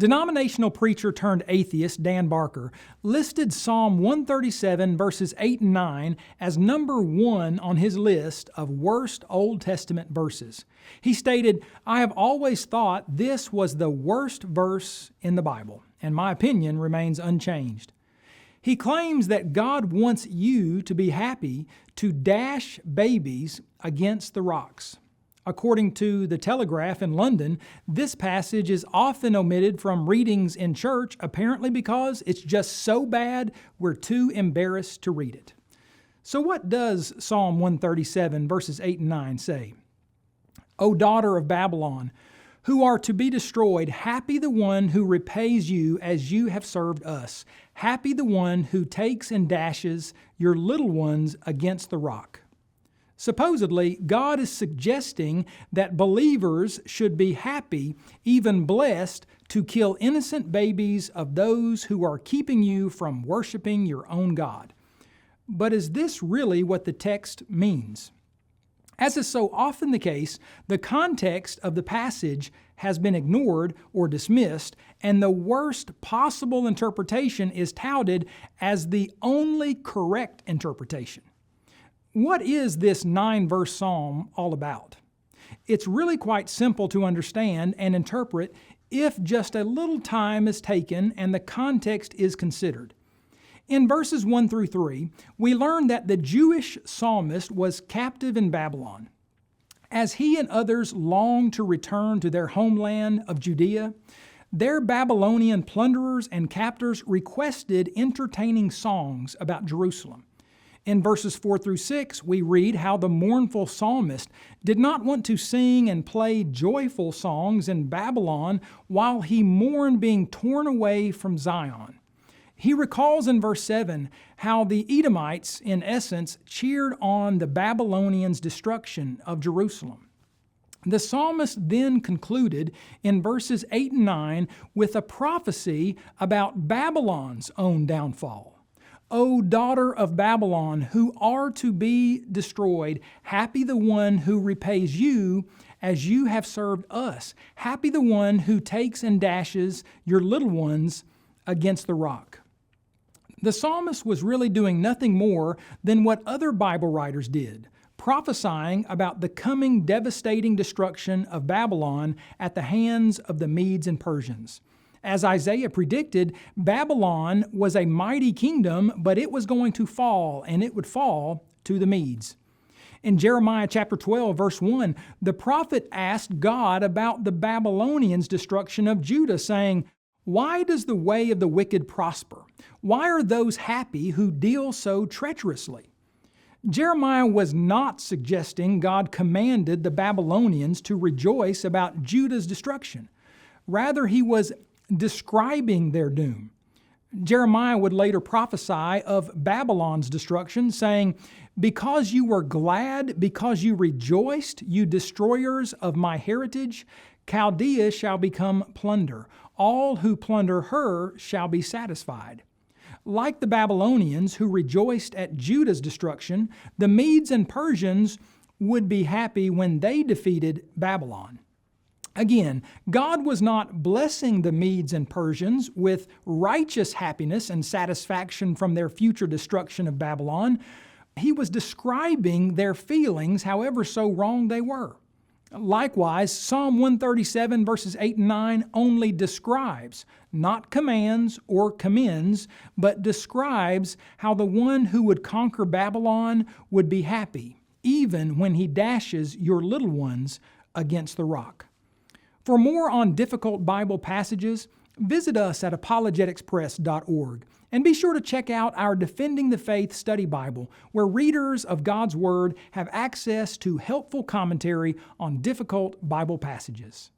Denominational preacher turned atheist Dan Barker listed Psalm 137 verses 8 and 9 as number 1 on his list of worst Old Testament verses. He stated, "I have always thought this was the worst verse in the Bible, and my opinion remains unchanged." He claims that God wants you to be happy to dash babies against the rocks. According to the Telegraph in London, this passage is often omitted from readings in church, apparently because it's just so bad we're too embarrassed to read it. So what does Psalm 137 verses 8 and 9 say? "O daughter of Babylon, who are to be destroyed, happy the one who repays you as you have served us. Happy the one who takes and dashes your little ones against the rock." Supposedly, God is suggesting that believers should be happy, even blessed, to kill innocent babies of those who are keeping you from worshiping your own God. But is this really what the text means? As is so often the case, the context of the passage has been ignored or dismissed, and the worst possible interpretation is touted as the only correct interpretation. What is this 9-verse psalm all about? It's really quite simple to understand and interpret if just a little time is taken and the context is considered. In verses 1 through 3, we learn that the Jewish psalmist was captive in Babylon. As he and others longed to return to their homeland of Judea, their Babylonian plunderers and captors requested entertaining songs about Jerusalem. In verses 4 through 6, we read how the mournful psalmist did not want to sing and play joyful songs in Babylon while he mourned being torn away from Zion. He recalls in verse 7 how the Edomites, in essence, cheered on the Babylonians' destruction of Jerusalem. The psalmist then concluded in verses 8 and 9 with a prophecy about Babylon's own downfall. "O daughter of Babylon, who are to be destroyed, happy the one who repays you as you have served us. Happy the one who takes and dashes your little ones against the rock." The psalmist was really doing nothing more than what other Bible writers did, prophesying about the coming devastating destruction of Babylon at the hands of the Medes and Persians. As Isaiah predicted, Babylon was a mighty kingdom, but it was going to fall, and it would fall to the Medes. In Jeremiah chapter 12, verse 1, the prophet asked God about the Babylonians' destruction of Judah, saying, "Why does the way of the wicked prosper? Why are those happy who deal so treacherously?" Jeremiah was not suggesting God commanded the Babylonians to rejoice about Judah's destruction. Rather, he was describing their doom. Jeremiah would later prophesy of Babylon's destruction, saying, "Because you were glad, because you rejoiced, you destroyers of my heritage, Chaldea shall become plunder. All who plunder her shall be satisfied." Like the Babylonians who rejoiced at Judah's destruction, the Medes and Persians would be happy when they defeated Babylon. Again, God was not blessing the Medes and Persians with righteous happiness and satisfaction from their future destruction of Babylon. He was describing their feelings, however so wrong they were. Likewise, Psalm 137 verses 8 and 9 only describes, not commands or commends, but describes how the one who would conquer Babylon would be happy, even when he dashes your little ones against the rock. For more on difficult Bible passages, visit us at apologeticspress.org and be sure to check out our Defending the Faith Study Bible, where readers of God's Word have access to helpful commentary on difficult Bible passages.